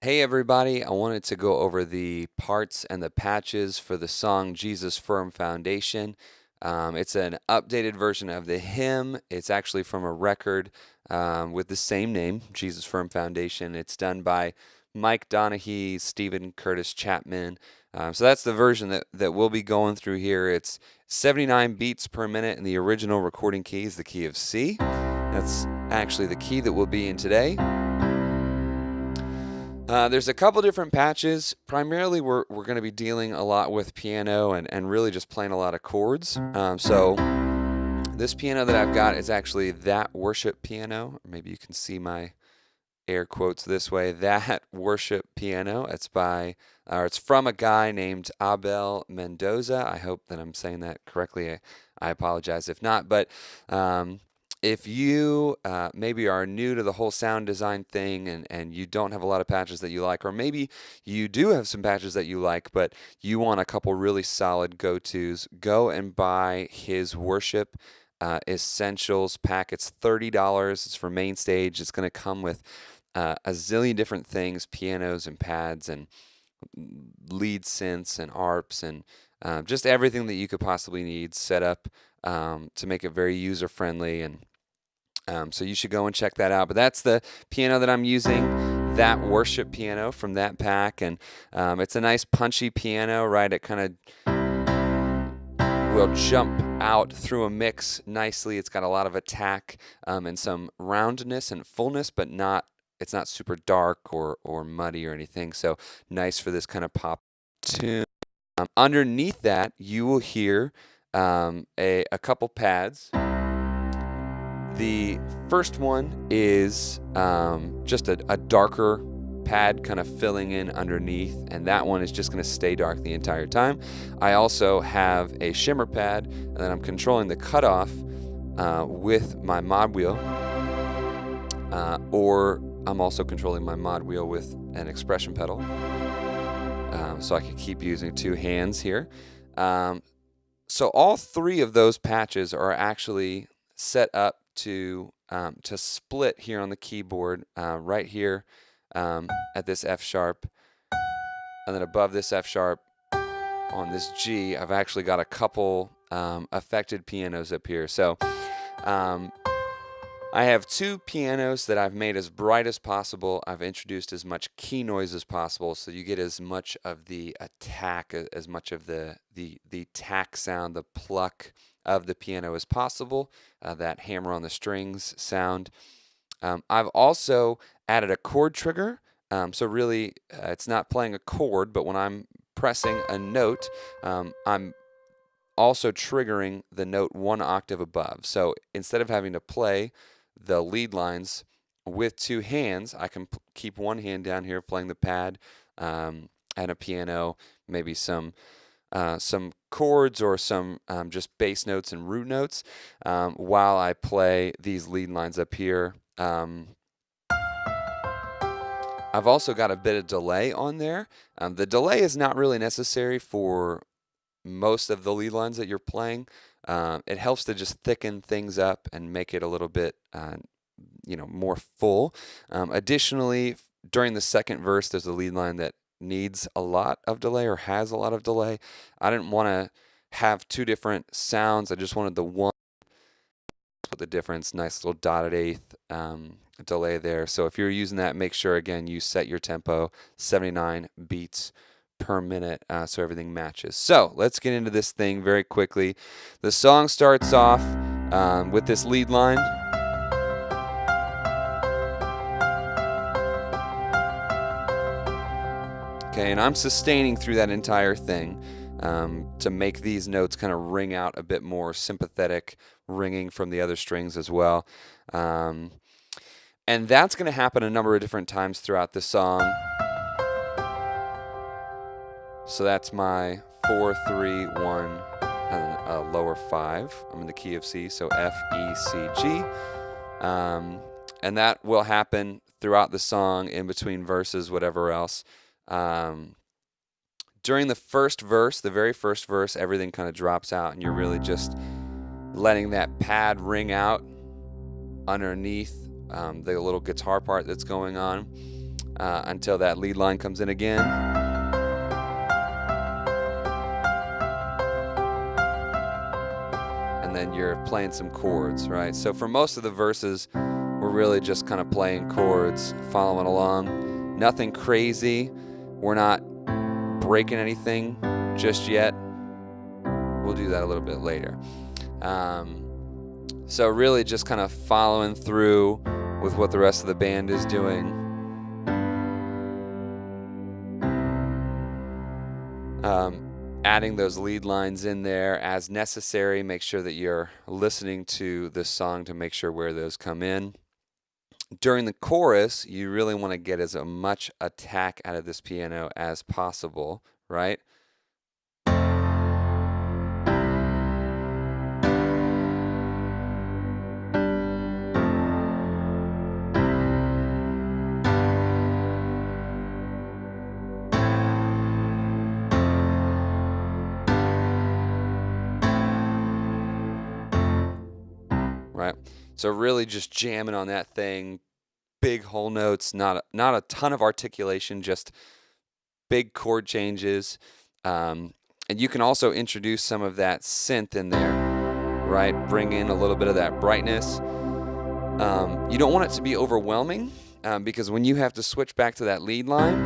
Hey everybody, I wanted to go over the parts and the patches for the song Jesus Firm Foundation. It's an updated version of the hymn. It's actually from a record with the same name, Jesus Firm Foundation. It's done by Mike Donehey, Stephen Curtis Chapman. So that's the version that we'll be going through here. It's 79 beats per minute, and the original recording key is the key of C. That's actually the key that we'll be in today. There's a couple different patches. Primarily, we're going to be dealing a lot with piano and really just playing a lot of chords. So this piano that I've got is actually that worship piano. Maybe you can see my air quotes this way. That worship piano. It's from a guy named Abel Mendoza. I hope that I'm saying that correctly. I apologize if not, but if you maybe are new to the whole sound design thing and you don't have a lot of patches that you like, or maybe you do have some patches that you like, but you want a couple really solid go-tos, go and buy his Worship Essentials pack. It's $30. It's for Mainstage. It's going to come with a zillion different things, pianos and pads and lead synths and arps and just everything that you could possibly need set up to make it very user-friendly. And so you should go and check that out. But that's the piano that I'm using, that worship piano from that pack. And it's a nice punchy piano, right? It kind of will jump out through a mix nicely. It's got a lot of attack and some roundness and fullness, but it's not super dark or muddy or anything. So nice for this kind of pop tune. Underneath that, you will hear a couple pads. The first one is just a darker pad kind of filling in underneath, and that one is just going to stay dark the entire time. I also have a shimmer pad, and then I'm controlling the cutoff with my mod wheel, or I'm also controlling my mod wheel with an expression pedal, so I can keep using two hands here. So all three of those patches are actually set up to split here on the keyboard, right here at this F sharp, and then above this F sharp on this G, I've actually got a couple affected pianos up here. So I have two pianos that I've made as bright as possible. I've introduced as much key noise as possible, so you get as much of the attack, as much of the tack sound, the pluck of the piano as possible, that hammer on the strings sound. I've also added a chord trigger, so really it's not playing a chord, but when I'm pressing a note, I'm also triggering the note one octave above. So instead of having to play the lead lines with two hands, I can keep one hand down here playing the pad and a piano, maybe some chords or some just bass notes and root notes while I play these lead lines up here. I've also got a bit of delay on there. The delay is not really necessary for most of the lead lines that you're playing. It helps to just thicken things up and make it a little bit more full. Additionally, during the second verse, there's a lead line that needs a lot of delay or has a lot of delay. I didn't want to have two different sounds. I just wanted the one with the difference. Nice little dotted eighth delay there. So if you're using that, make sure again you set your tempo 79 beats per minute so everything matches. So let's get into this thing very quickly. The song starts off with this lead line. Okay, and I'm sustaining through that entire thing to make these notes kind of ring out a bit more sympathetic ringing from the other strings as well. And that's going to happen a number of different times throughout the song. So that's my 4, 3, 1, and a lower 5. I'm in the key of C, so F, E, C, G. And that will happen throughout the song, in between verses, whatever else. During the first verse, the very first verse, everything kind of drops out, and you're really just letting that pad ring out underneath the little guitar part that's going on. until that lead line comes in again. And then you're playing some chords, right? So for most of the verses, we're really just kind of playing chords, following along. Nothing crazy. We're not breaking anything just yet. We'll do that a little bit later. So really just kind of following through with what the rest of the band is doing. Adding those lead lines in there as necessary. Make sure that you're listening to this song to make sure where those come in. During the chorus, you really want to get as much attack out of this piano as possible, right? Right? So really just jamming on that thing, big whole notes, not a ton of articulation, just big chord changes. And you can also introduce some of that synth in there, right? Bring in a little bit of that brightness. You don't want it to be overwhelming because when you have to switch back to that lead line,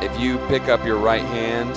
if you pick up your right hand,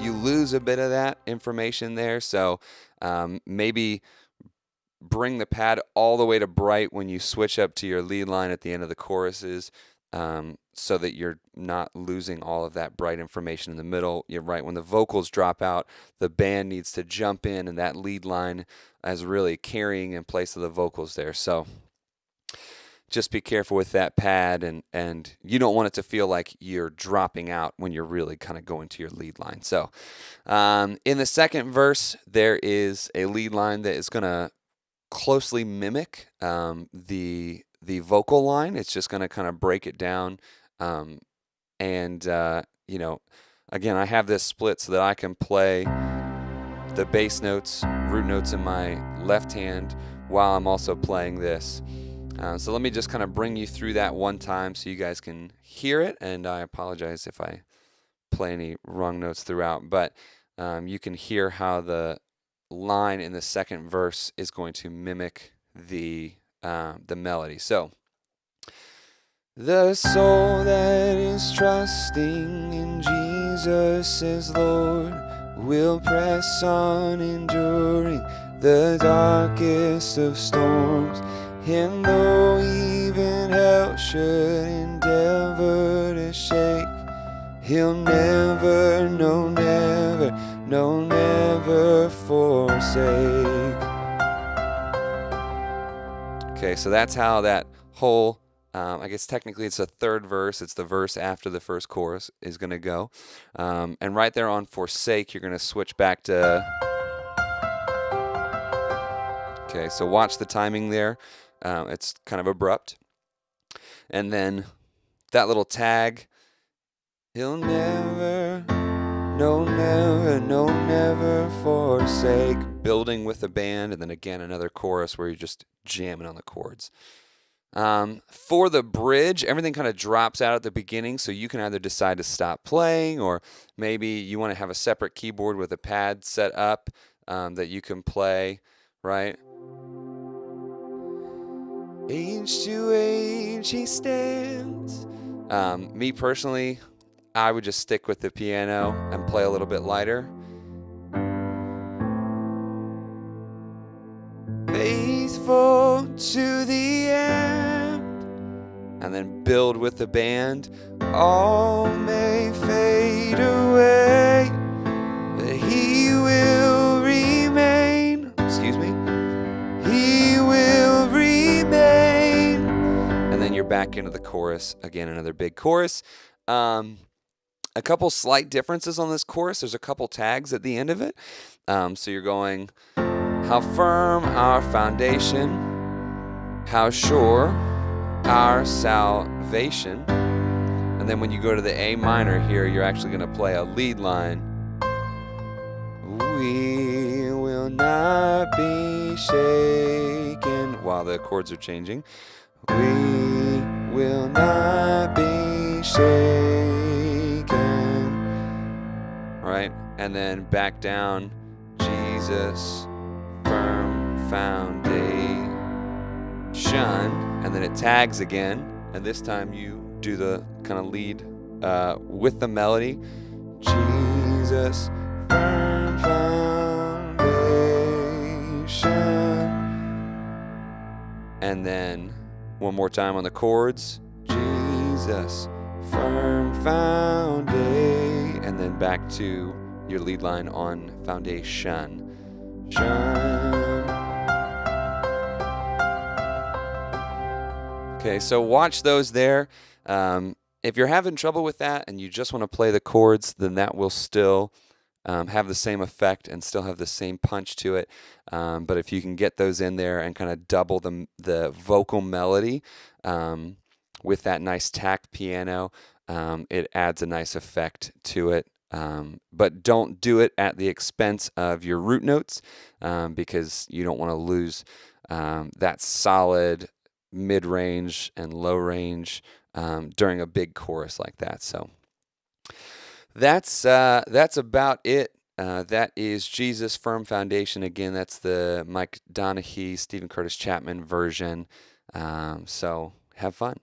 you lose a bit of that information there. So maybe bring the pad all the way to bright when you switch up to your lead line at the end of the choruses, so that you're not losing all of that bright information in the middle. You're right, when the vocals drop out, the band needs to jump in, and that lead line is really carrying in place of the vocals there. So just be careful with that pad, and you don't want it to feel like you're dropping out when you're really kind of going to your lead line. So in the second verse, there is a lead line that is going to closely mimic the vocal line. It's just going to kind of break it down. You know, again, I have this split so that I can play the bass notes, root notes in my left hand while I'm also playing this. So let me just kind of bring you through that one time so you guys can hear it, and I apologize if I play any wrong notes throughout, but you can hear how the line in the second verse is going to mimic the melody. So, the soul that is trusting in Jesus as Lord will press on, enduring the darkest of storms. And though even hell should endeavor to shake, he'll never, no never, no never forsake. Okay, so that's how that whole, I guess technically it's a third verse. It's the verse after the first chorus is going to go. And right there on forsake, you're going to switch back to... Okay, so watch the timing there. It's kind of abrupt. And then that little tag, he'll never, no never, no never forsake, building with the band, and then again another chorus where you're just jamming on the chords. For the bridge, everything kind of drops out at the beginning, so you can either decide to stop playing, or maybe you want to have a separate keyboard with a pad set up that you can play, right? Age to age he stands. Me personally, I would just stick with the piano and play a little bit lighter. Faithful to the end, and then build with the band. All may fade away, but he will remain. Excuse me. He will remain. And then you're back into the chorus. Again, another big chorus. A couple slight differences on this chorus. There's a couple tags at the end of it. So you're going, how firm our foundation, how sure our salvation. And then when you go to the A minor here, you're actually going to play a lead line. We will not be shaken. while the chords are changing. We will not be shaken. All right, and then back down. Jesus, firm foundation. And then it tags again, and this time you do the kind of lead with the melody. Jesus, firm foundation. And then one more time on the chords. Jesus, firm foundation. And then back to your lead line on foundation. Okay, so watch those there. If you're having trouble with that and you just want to play the chords, then that will still have the same effect and still have the same punch to it. But if you can get those in there and kind of double the vocal melody with that nice tacked piano, it adds a nice effect to it. But don't do it at the expense of your root notes because you don't want to lose that solid mid-range and low range during a big chorus like that. So that's about it. That is Jesus, Firm Foundation. Again, that's the Mike Donehey, Stephen Curtis Chapman version. So have fun.